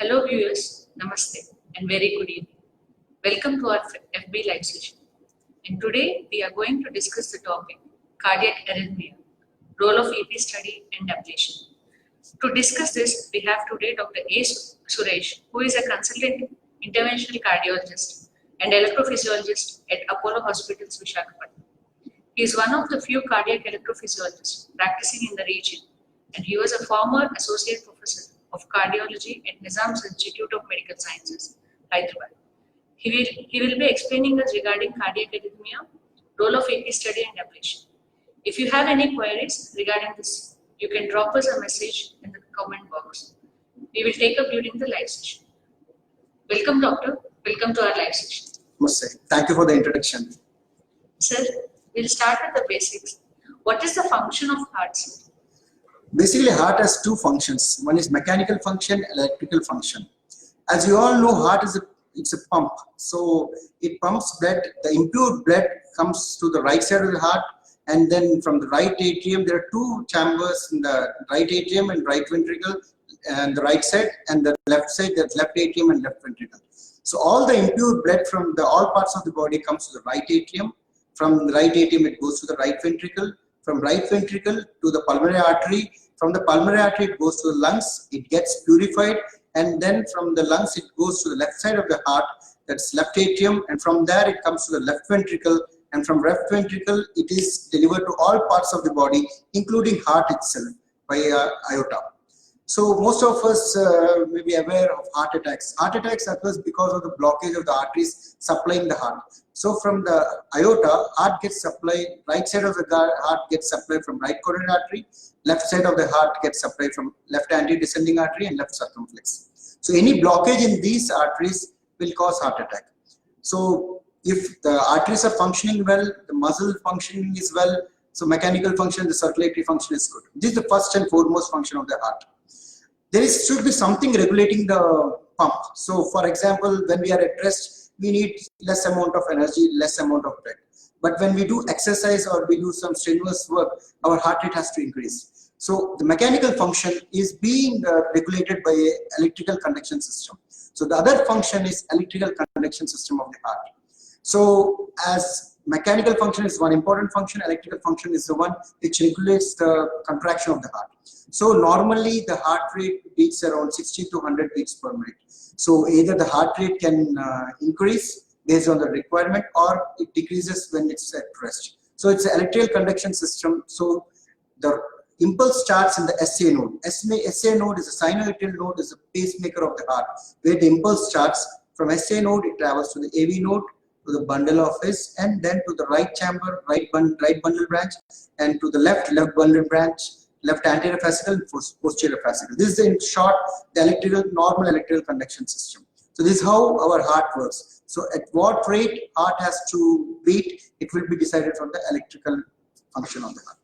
Hello viewers, Namaste and very good evening. Welcome to our FB live session. And today we are going to discuss the topic cardiac arrhythmia, role of EP study and ablation. To discuss this, we have today Dr. A. Suresh, who is a consultant interventional cardiologist and electrophysiologist at Apollo Hospitals, Visakhapatnam. He is one of the few cardiac electrophysiologists practicing in the region, and he was a former associate professor of cardiology at Nizam's Institute of Medical Sciences, Hyderabad. He will be explaining us regarding cardiac arrhythmia, role of EP study and ablation. If you have any queries regarding this, you can drop us a message in the comment box. We will take up during the live session. Welcome, doctor. Welcome to our live session. Namaste. Thank you for the introduction. Sir, we'll start with the basics. What is the function of heart, sir? Basically, heart has two functions. One is mechanical function, electrical function. As you all know, heart is it's a pump. So it pumps blood. The impure blood comes to the right side of the heart, and then from the right atrium, there are two chambers in the right atrium and right ventricle, and the right side, and the left side, there's left atrium and left ventricle. So all the impure blood from all parts of the body comes to the right atrium. From the right atrium, it goes to the right ventricle. From right ventricle to the pulmonary artery. From the pulmonary artery, it goes to the lungs. It gets purified, and then from the lungs, it goes to the left side of the heart. That's left atrium, and from there, it comes to the left ventricle. And from left ventricle, it is delivered to all parts of the body, including heart itself by aorta. So most of us may be aware of heart attacks. Heart attacks occurs because of the blockage of the arteries supplying the heart. So from the aorta, heart gets supplied, right side of the heart gets supplied from right coronary artery, left side of the heart gets supplied from left anti-descending artery and left circumflex. So any blockage in these arteries will cause heart attack. So if the arteries are functioning well, the muscle functioning is well, so mechanical function, the circulatory function is good. This is the first and foremost function of the heart. There should be something regulating the pump. So for example, when we are at rest, we need less amount of energy, less amount of blood. But when we do exercise or we do some strenuous work, our heart rate has to increase. So the mechanical function is being regulated by an electrical conduction system. So the other function is electrical conduction system of the heart. So as mechanical function is one important function, electrical function is the one which regulates the contraction of the heart. So normally the heart rate beats around 60 to 100 beats per minute. So either the heart rate can increase based on the requirement, or it decreases when it's at rest. So it's an electrical conduction system. So the impulse starts in the SA node. SA node is a sinoatrial node, is a pacemaker of the heart, where the impulse starts. From SA node, it travels to the AV node, to the bundle of His, and then to the right chamber, right bundle branch, and to the left bundle branch, left anterior fascicle, posterior fascicle. This is in short the normal electrical conduction system. So this is how our heart works. So at what rate heart has to beat, it will be decided from the electrical function of the heart.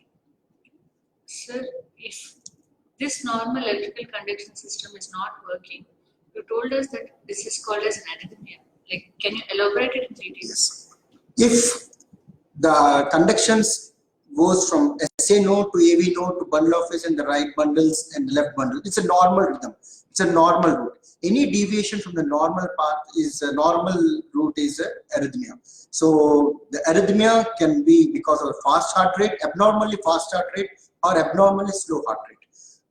Sir, if this normal electrical conduction system is not working, you told us that this is called as an arrhythmia. Like, can you elaborate it in detail? Yes. If the conductions goes from SA node to AV node to bundle of His and the right bundles and the left bundle, it's a normal rhythm. It's a normal route. Any deviation from the normal path is a normal route is arrhythmia. So the arrhythmia can be because of a fast heart rate, abnormally fast heart rate, or abnormally slow heart rate.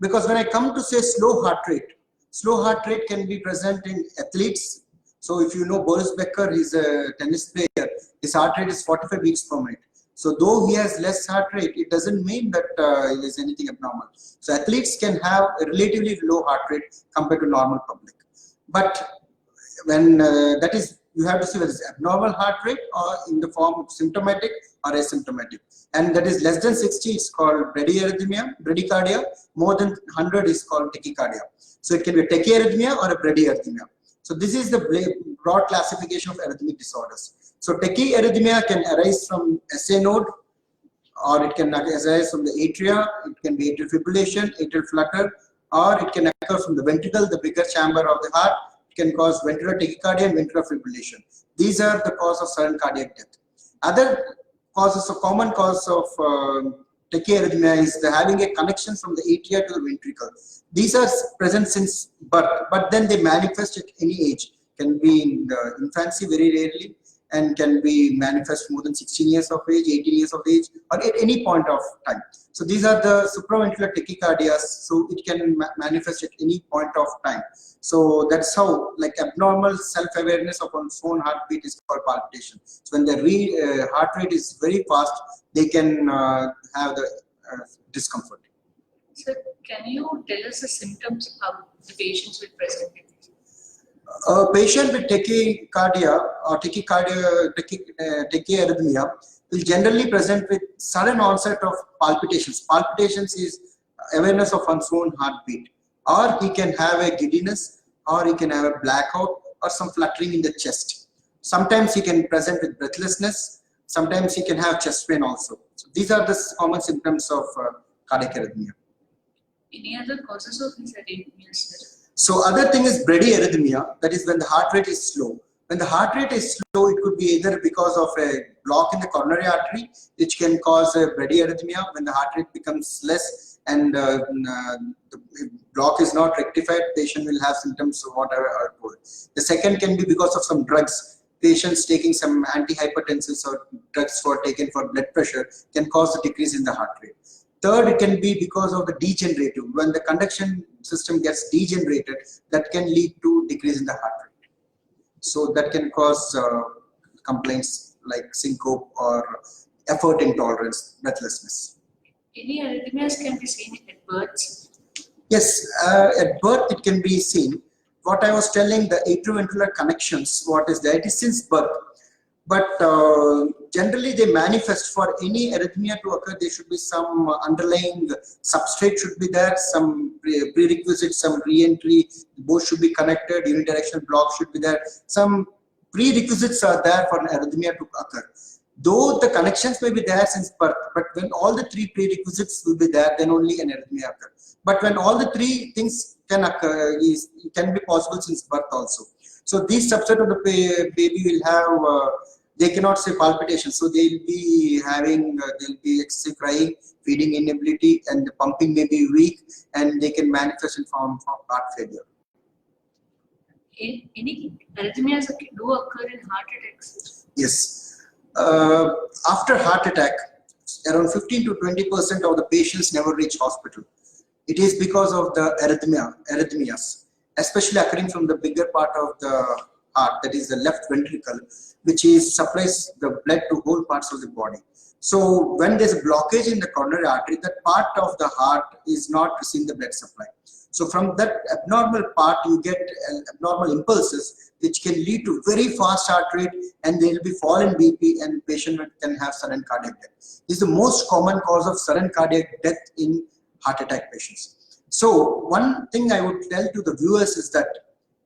Because when I come to say slow heart rate can be present in athletes. So if you know Boris Becker, he's a tennis player, his heart rate is 45 beats per minute. So though he has less heart rate, it doesn't mean that there's anything abnormal. So athletes can have a relatively low heart rate compared to normal public. But when that is, you have to see whether it's abnormal heart rate or in the form of symptomatic or asymptomatic. And that is less than 60, it's called bradycardia. More than 100 is called tachycardia. So it can be a tachyarrhythmia or a bradyarrhythmia. So this is the broad classification of arrhythmic disorders. So tachyarrhythmia can arise from SA node, or it can arise from the atria. It can be atrial fibrillation, atrial flutter, or it can occur from the ventricle, the bigger chamber of the heart. It can cause ventricular tachycardia and ventricular fibrillation. These are the cause of sudden cardiac death. Other causes, a common cause of tachyarrhythmia is having a connection from the atria to the ventricle. These are present since birth, but then they manifest at any age. Can be in the infancy very rarely, and can be manifest more than 16 years of age, 18 years of age, or at any point of time. So these are the supraventricular tachycardias. So it can manifest at any point of time. So that's how, like, abnormal self-awareness of one's own heartbeat is called palpitation. So when the heart rate is very fast, they can have the discomfort. So can you tell us the symptoms how the patients will present with? A patient with tachycardia or tachyarrhythmia will generally present with sudden onset of palpitations. Palpitations is awareness of one's own heartbeat, or he can have a giddiness, or he can have a blackout, or some fluttering in the chest. Sometimes he can present with breathlessness. Sometimes he can have chest pain also. So these are the common symptoms of cardiac arrhythmia. Any other causes of these arrhythmias? So other thing is bradyarrhythmia, that is when the heart rate is slow. When the heart rate is slow, it could be either because of a block in the coronary artery, which can cause a bradyarrhythmia. When the heart rate becomes less and the block is not rectified, patient will have symptoms of whatever are told. The second can be because of some drugs. Patients taking some antihypertensives or drugs taken for blood pressure can cause a decrease in the heart rate. Third, it can be because of the degenerative. When the conduction system gets degenerated, that can lead to decrease in the heart rate. So that can cause complaints like syncope or effort intolerance, breathlessness. Any arrhythmias can be seen at birth? Yes, at birth it can be seen. What I was telling, the atrioventricular connections, what is there? It is since birth. But generally they manifest. For any arrhythmia to occur, there should be some underlying substrate should be there, some prerequisites, some re-entry, both should be connected, unidirectional block should be there. Some prerequisites are there for an arrhythmia to occur. Though the connections may be there since birth, but when all the three prerequisites will be there, then only an arrhythmia occurs. But when all the three things can occur, it can be possible since birth also. So these subset of the baby will have, they cannot say palpitation, so they'll be having, they'll be excessive crying, feeding inability, and the pumping may be weak, and they can manifest in form of heart failure. Any arrhythmias do occur in heart attacks? Yes. After heart attack, around 15 to 20% of the patients never reach hospital. It is because of the arrhythmias, especially occurring from the bigger part of the heart, that is the left ventricle, which supplies the blood to whole parts of the body. So when there's a blockage in the coronary artery, that part of the heart is not receiving the blood supply. So from that abnormal part, you get abnormal impulses, which can lead to very fast heart rate, and there will be fall in BP, and patient can have sudden cardiac death. This is the most common cause of sudden cardiac death in heart attack patients. So one thing I would tell to the viewers is that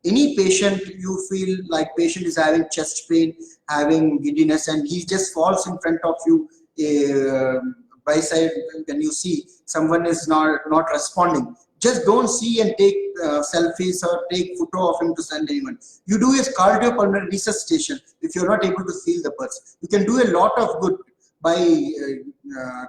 any patient you feel like patient is having chest pain, having giddiness, and he just falls in front of you by side, when you see someone is not responding, just don't see and take selfies or take photo of him to send anyone. You do is cardiopulmonary resuscitation if you're not able to feel the pulse. You can do a lot of good by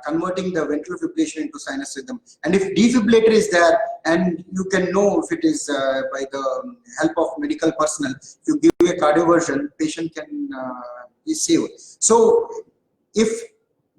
converting the ventral fibrillation into sinus rhythm. And if defibrillator is there, and you can know if it is by the help of medical personnel, if you give a cardioversion, patient can be saved. So if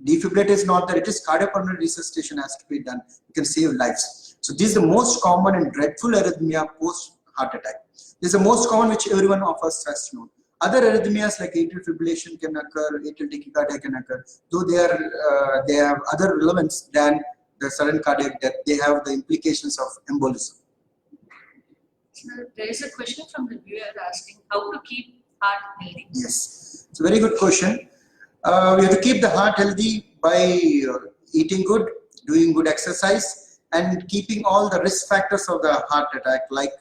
defibrillator is not there, it is cardiopulmonary resuscitation has to be done. You can save lives. So this is the most common and dreadful arrhythmia post heart attack. This is the most common which everyone of us has known. Other arrhythmias like atrial fibrillation can occur, atrial tachycardia can occur, though they have other relevance than the sudden cardiac death. They have the implications of embolism. So there is a question from the viewer asking how to keep heart healthy. Yes, it's a very good question. We have to keep the heart healthy by eating good, doing good exercise, and keeping all the risk factors of the heart attack. Like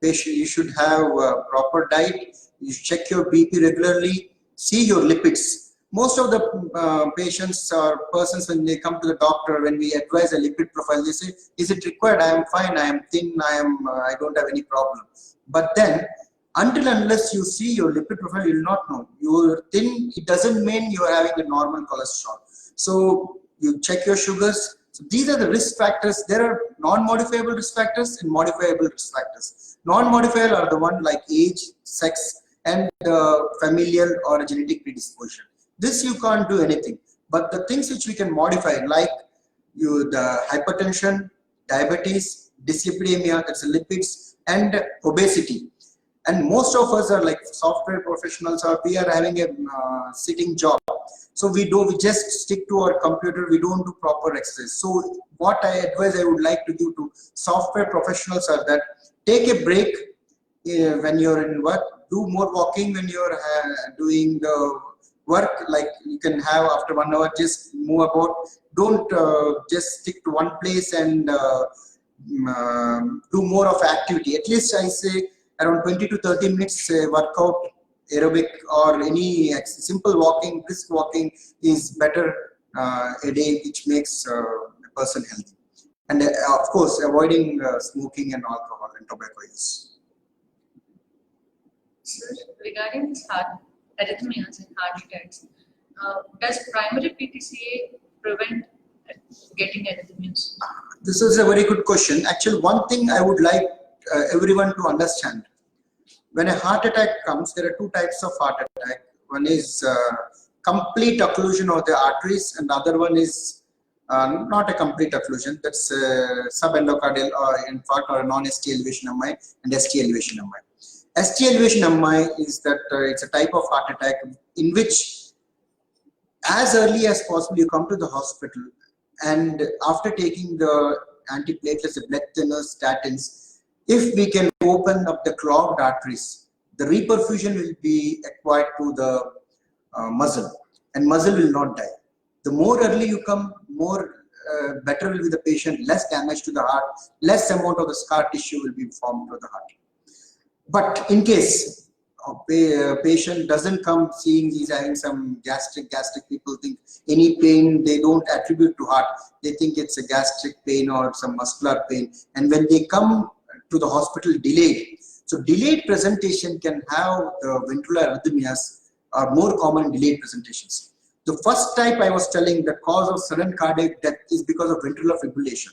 patient, you should have a proper diet. You check your BP regularly, see your lipids. Most of the patients or persons, when they come to the doctor, when we advise a lipid profile, they say, is it required? I am fine, I am thin, I don't have any problem. But then, until unless you see your lipid profile, you will not know. You're thin, it doesn't mean you are having a normal cholesterol. So you check your sugars, So these are the risk factors. There are non-modifiable risk factors and modifiable risk factors. Non-modifiable are the one like age, sex, and familial or genetic predisposition. This you can't do anything. But the things which we can modify, like the hypertension, diabetes, dyslipidemia, that's lipids, and obesity. And most of us are like software professionals, or we are having a sitting job. So we just stick to our computer, we don't do proper exercise. So what I would like to give to software professionals are that take a break when you're in work, do more walking when you're doing the work, like you can have after 1 hour, just move about. Don't just stick to one place and do more of activity. At least I say around 20 to 30 minutes workout, aerobic, or any simple walking, brisk walking is better a day, which makes a person healthy. And of course, avoiding smoking and alcohol and tobacco use. Sir, regarding this heart arrhythmias and heart attacks, does primary PTCA prevent getting arrhythmias? This is a very good question. Actually, one thing I would like everyone to understand. When a heart attack comes, there are two types of heart attack. One is complete occlusion of the arteries, and the other one is not a complete occlusion. That's subendocardial infarct or non-ST elevation MI and ST elevation MI. ST elevation MI is that it's a type of heart attack in which as early as possible you come to the hospital, and after taking the antiplatelets, the blood thinners, statins, if we can open up the clogged arteries, the reperfusion will be acquired to the muscle, and muscle will not die. The more early you come, more better will be the patient, less damage to the heart, less amount of the scar tissue will be formed to the heart. But in case a patient doesn't come seeing he's having some gastric, people think any pain they don't attribute to heart, they think it's a gastric pain or some muscular pain, and when they come to the hospital delayed. So delayed presentation can have the ventricular arrhythmias are more common in delayed presentations. The first type I was telling, the cause of sudden cardiac death is because of ventricular fibrillation.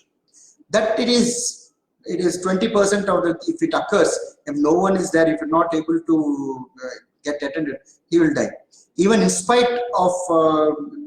That it is 20% of the, if it occurs, if no one is there, if you're not able to get attended, he will die. Even in spite of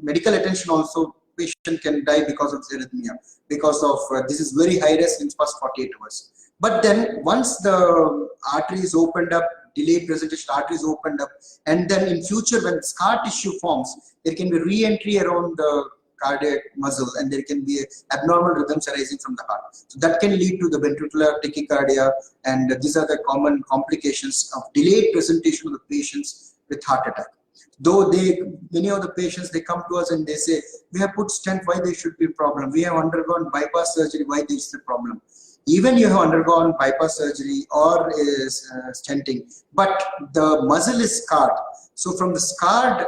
medical attention also, patient can die because of arrhythmia, because of this is very high risk in first 48 hours. But then once the artery is opened up, delayed presentation artery is opened up, and then in future when scar tissue forms, there can be re-entry around the cardiac muscle, and there can be abnormal rhythms arising from the heart. So that can lead to the ventricular tachycardia, and these are the common complications of delayed presentation of the patients with heart attack. Though many of the patients, they come to us and they say, we have put stent, why there should be a problem? We have undergone bypass surgery, why there is a problem? Even you have undergone bypass surgery or stenting, but the muscle is scarred. So from the scarred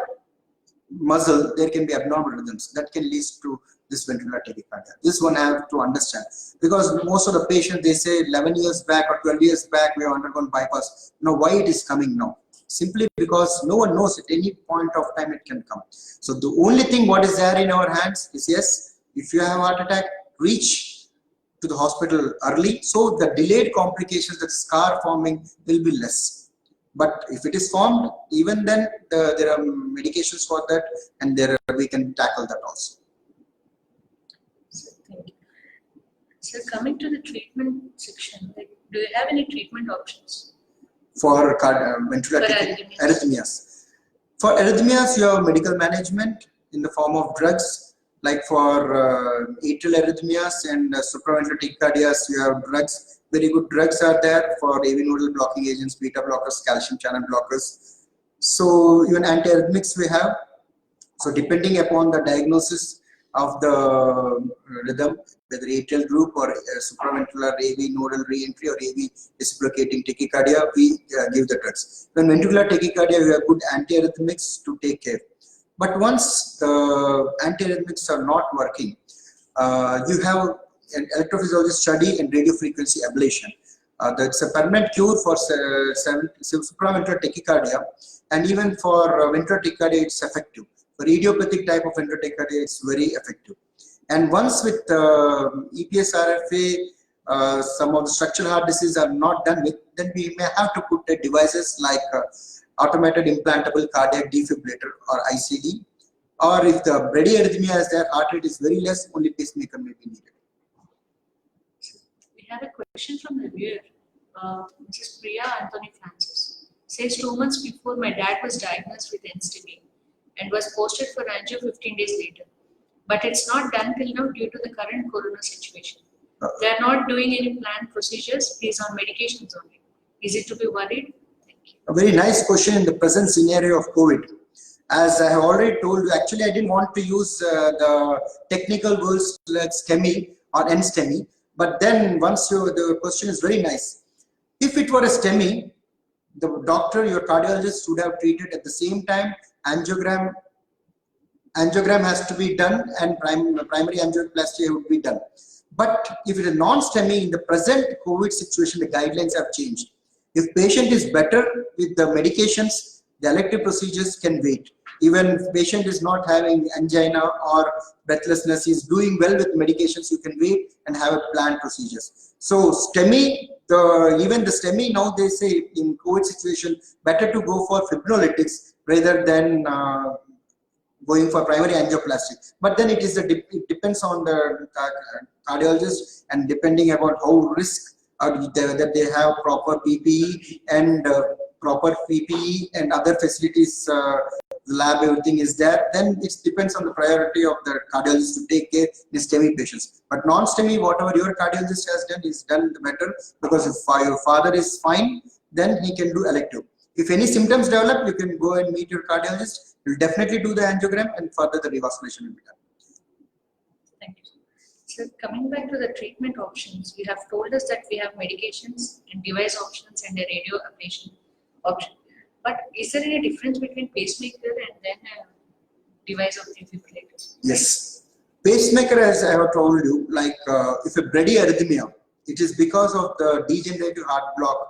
muscle, there can be abnormal rhythms that can lead to this ventricular tachycardia. This one I have to understand, because most of the patients, they say 11 years back or 12 years back, we have undergone bypass. Now, why it is coming now? Simply because no one knows at any point of time it can come. So the only thing what is there in our hands is, yes, if you have a heart attack, reach to the hospital early, so the delayed complications, that scar forming will be less. But if it is formed, even then there are medications for that, and we can tackle that also. So, thank you. So coming to the treatment section, like, do you have any treatment options For ventricular arrhythmias? For arrhythmias, you have medical management in the form of drugs. Like for atrial arrhythmias and supraventricular tachycardias, you have drugs. Very good drugs are there for AV nodal blocking agents, beta blockers, calcium channel blockers. So even antiarrhythmics we have. So depending upon the diagnosis of the rhythm, whether atrial group or supraventricular AV nodal re-entry or AV reciprocating tachycardia, we give the drugs. When ventricular tachycardia, we have good antiarrhythmics to take care. But once the antiarrhythmics are not working, you have an electrophysiology study and radiofrequency ablation. That's a permanent cure for supraventricular tachycardia, and even for ventricular tachycardia, it's effective. For idiopathic type of ventricular tachycardia, it's very effective. And once with EPS RFA, some of the structural heart disease are not done with, then we may have to put devices like automated implantable cardiac defibrillator or ICD, or if the bradyarrhythmia is there, heart rate is very less, only pacemaker may be needed. We have a question from the viewer, Mrs. Priya Anthony Francis. Says 2 months before my dad was diagnosed with NSTEMI and was posted for angio 15 days later. But it's not done till now due to the current corona situation. They are not doing any planned procedures, he's on medications only. Is it to be worried? Thank you. A very nice question in the present scenario of COVID. As I have already told you, actually I didn't want to use the technical words like STEMI or NSTEMI, but then once the question is very nice. If it were a STEMI, the doctor, your cardiologist would have treated at the same time. Angiogram has to be done and primary angioplasty would be done. But if it is non-STEMI, in the present COVID situation, the guidelines have changed. If patient is better with the medications, the elective procedures can wait. Even if patient is not having angina or breathlessness, is doing well with medications, you can wait and have a planned procedures. So STEMI, even the STEMI now they say in COVID situation, better to go for fibrinolytics rather than going for primary angioplasty. But then it depends on the cardiologist, and depending about how risk that they have proper PPE and proper PPE and other facilities, the lab, everything is there, then it depends on the priority of the cardiologist to take care of the STEMI patients. But non-STEMI, whatever your cardiologist has done is done better, because if your father is fine, then he can do elective. If any symptoms develop, you can go and meet your cardiologist. You'll definitely do the angiogram and further the revascularization will be done. Thank you. So coming back to the treatment options, you have told us that we have medications and device options and a radio ablation option. But is there any difference between pacemaker and then a device of defibrillators? Yes. Pacemaker, as I have told you, like if a bradyarrhythmia, it is because of the degenerative heart block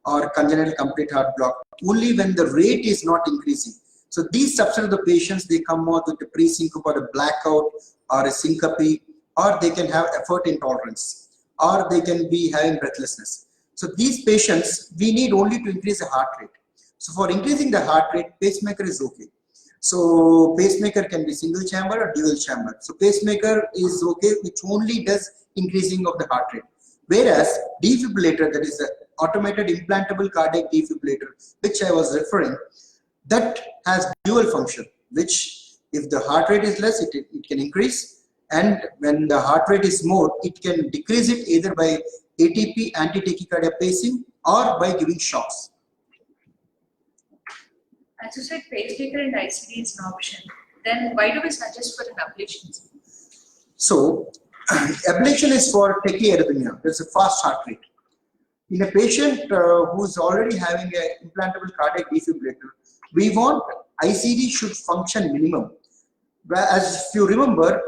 or congenital complete heart block, only when the rate is not increasing. So these subset of the patients, they come out with a pre-syncope or a blackout or a syncope, or they can have effort intolerance, or they can be having breathlessness. So these patients, we need only to increase the heart rate. So for increasing the heart rate, pacemaker is okay. So pacemaker can be single chamber or dual chamber. So pacemaker is okay, which only does increasing of the heart rate. Whereas defibrillator, that is the automated implantable cardiac defibrillator, which I was referring, that has dual function, which if the heart rate is less, it can increase, and when the heart rate is more, it can decrease it either by ATP, anti-tachycardia pacing, or by giving shocks. As you said, pacemaker and ICD is an option. Then why do we suggest for an ablation? So ablation is for tachyarrhythmia. There's a fast heart rate. In a patient who's already having an implantable cardiac defibrillator, we want ICD should function minimum. As if you remember,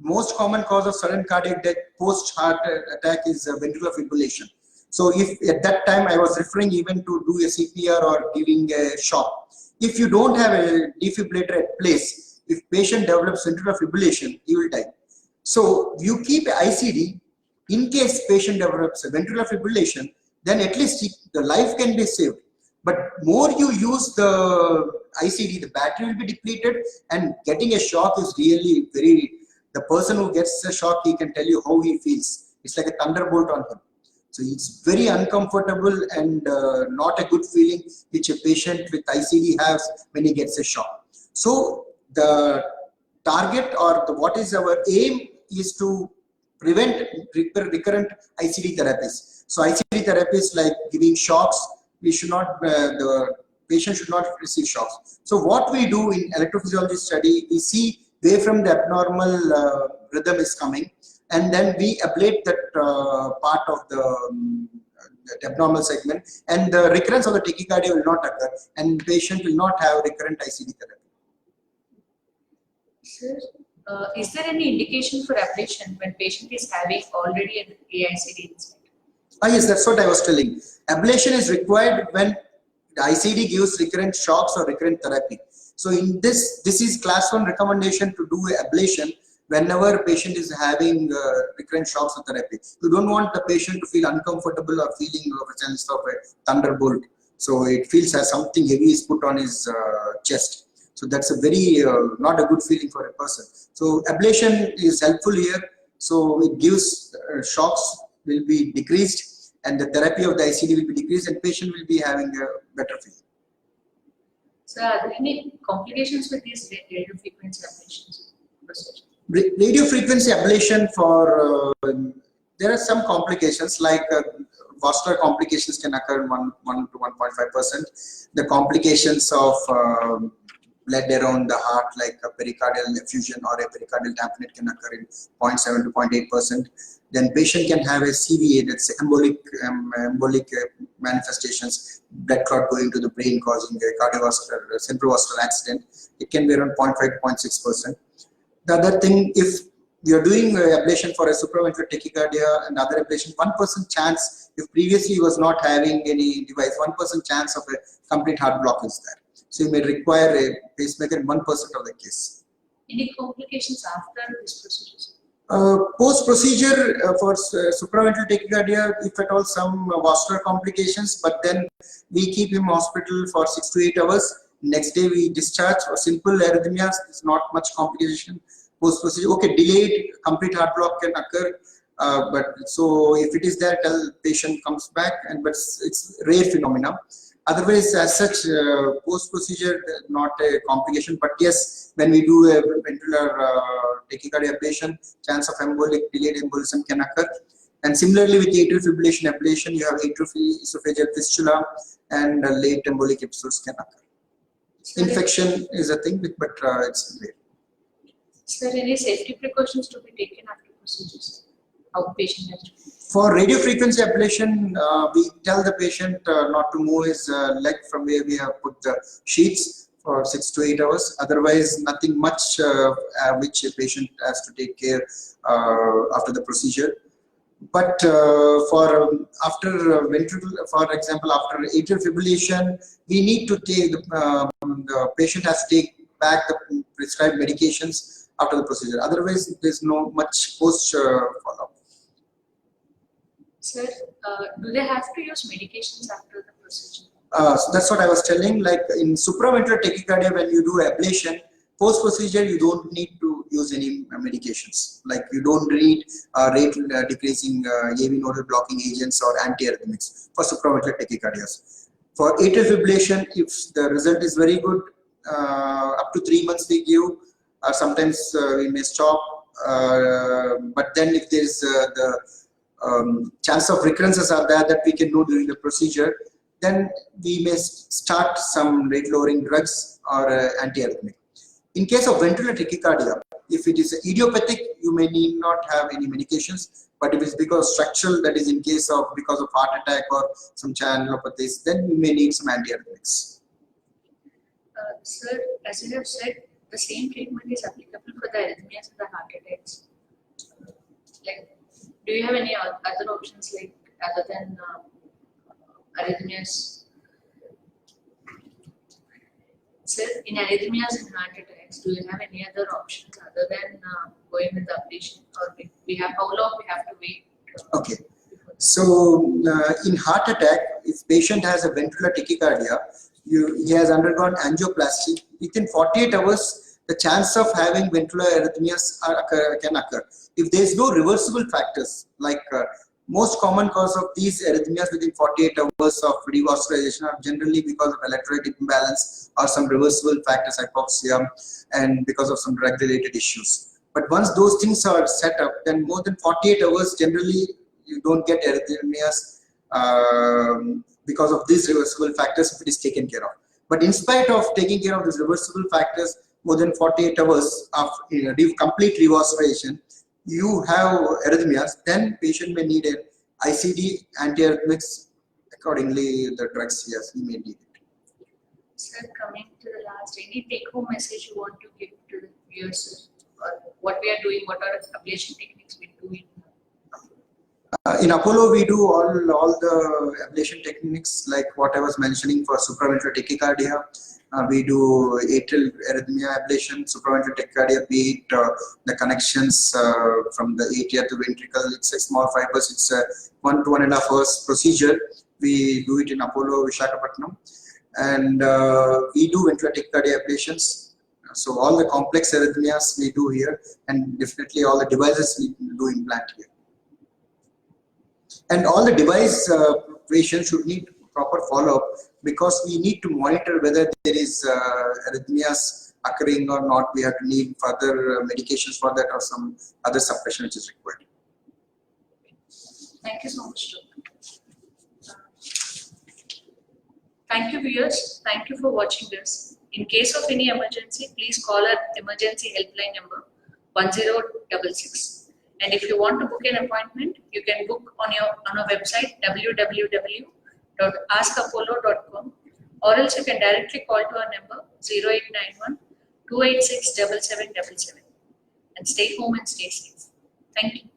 most common cause of sudden cardiac death post heart attack is ventricular fibrillation. So if at that time I was referring even to do a CPR or giving a shock. If you don't have a defibrillator at place, if patient develops ventricular fibrillation, he will die. So you keep a ICD in case patient develops a ventricular fibrillation, then at least the life can be saved. But more you use the ICD, the battery will be depleted, and getting a shock is really the person who gets a shock, he can tell you how he feels. It's like a thunderbolt on him. So it's very uncomfortable and not a good feeling which a patient with ICD has when he gets a shock. So the target or what is our aim is to prevent recurrent ICD therapies. So ICD therapies like giving shocks, the patient should not receive shocks. So what we do in electrophysiology study, we see where from the abnormal rhythm is coming, and then we ablate that part of the abnormal segment, and the recurrence of the tachycardia will not occur, and patient will not have recurrent ICD therapy. Sir, is there any indication for ablation when patient is having already an AICD inside? Yes, that's what I was telling. Ablation is required when the ICD gives recurrent shocks or recurrent therapy. So in this is class 1 recommendation to do ablation whenever patient is having recurrent shocks of therapy. You don't want the patient to feel uncomfortable or feeling of a sense of a thunderbolt. So it feels as something heavy is put on his chest. So that's a very not a good feeling for a person. So ablation is helpful here. So it gives shocks will be decreased and the therapy of the ICD will be decreased and patient will be having a better feeling. So are there any complications with these radio frequency ablations procedure? Radio frequency ablation for there are some complications like vascular complications can occur 1 to 1.5%. The complications of blood around the heart like a pericardial effusion or a pericardial tamponade can occur in 0.7 to 0.8%. Then patient can have a CVA, that's embolic manifestations, blood clot going to the brain causing a cardiovascular, cerebrovascular accident. It can be around 0.5 to 0.6%. The other thing, if we are doing ablation for a supraventricular tachycardia and other ablation, 1% chance, if previously he was not having any device, 1% chance of a complete heart block is there. So you may require a pacemaker in 1% of the case. Any complications after this procedure? Post-procedure for supraventricular tachycardia, if at all some vascular complications, but then we keep him in hospital for 6 to 8 hours. Next day we discharge for simple arrhythmias, there's not much complication. Post-procedure, okay, delayed complete heart block can occur, but so if it is there, the patient comes back, but it's rare phenomena. Otherwise, as such, post-procedure, not a complication, but yes, when we do a ventricular tachycardia ablation, chance of embolic, delayed embolism can occur. And similarly with atrial fibrillation ablation, you have atrial esophageal fistula and late embolic episodes can occur. Infection is a thing, but it's rare. Is there any safety precautions to be taken after procedures? How patient has to? For radio frequency ablation, we tell the patient not to move his leg from where we have put the sheets for 6 to 8 hours. Otherwise, nothing much which a patient has to take care after the procedure. But for after ventricular, for example, after atrial fibrillation, we need to take the patient has to take back the prescribed medications after the procedure. Otherwise, there's no much post follow-up. Sir, do they have to use medications after the procedure? So that's what I was telling. Like in supraventricular tachycardia, when you do ablation, post procedure you don't need to use any medications. Like you don't need rate decreasing AV nodal blocking agents or antiarrhythmics for supraventricular tachycardias. For atrial fibrillation, if the result is very good, up to 3 months we give. Sometimes we may stop, but then if there is the chance of recurrences are there that we can do during the procedure, then we may start some rate lowering drugs or antiarrhythmic. In case of ventricular tachycardia, if it is idiopathic, you may need not have any medications, but if it's because structural, that is in case of because of heart attack or some channelopathies, then we may need some antiarrhythmics. Sir, as you have said, the same treatment is applicable for the arrhythmias and the heart attacks. Like, do you have any other options like other than arrhythmias? Sir, in arrhythmias and heart attacks, do you have any other options other than going with the ablation, or we have how long we have to wait? Okay. So in heart attack, if patient has a ventricular tachycardia, he has undergone angioplasty. Within 48 hours, the chance of having ventricular arrhythmias can occur. If there is no reversible factors, like most common cause of these arrhythmias within 48 hours of revascularization are generally because of electrolyte imbalance or some reversible factors, hypoxia, and because of some drug-related issues. But once those things are set up, then more than 48 hours, generally you don't get arrhythmias because of these reversible factors if it is taken care of. But in spite of taking care of these reversible factors, more than 48 hours of complete revascularization, you have arrhythmias, then patient may need an ICD, antiarrhythmics, accordingly the drugs, yes, he may need it. Sir, coming to the last, any take-home message you want to give to the viewers, or what we are doing, what are the ablation techniques we do in Apollo, we do all the ablation techniques like what I was mentioning for supraventricular tachycardia, We do atrial arrhythmia ablation, supraventricular tachycardia, be it the connections from the atria to ventricle. It's a small fibers. It's a 1 to 1.5 hours procedure. We do it in Apollo Visakhapatnam, and we do ventricular tachycardia ablations. So all the complex arrhythmias we do here, and definitely all the devices we do implant here. And all the device patients should need proper follow-up, because we need to monitor whether there is arrhythmias occurring or not. We have to need further medications for that, or some other suppression which is required. Thank you so much, Doctor. Thank you, viewers. Thank you for watching this. In case of any emergency, please call our emergency helpline number 1066. And if you want to book an appointment, you can book on our website www.askapollo.com, or else you can directly call to our number 0891 286 7777. And stay home and stay safe. Thank you.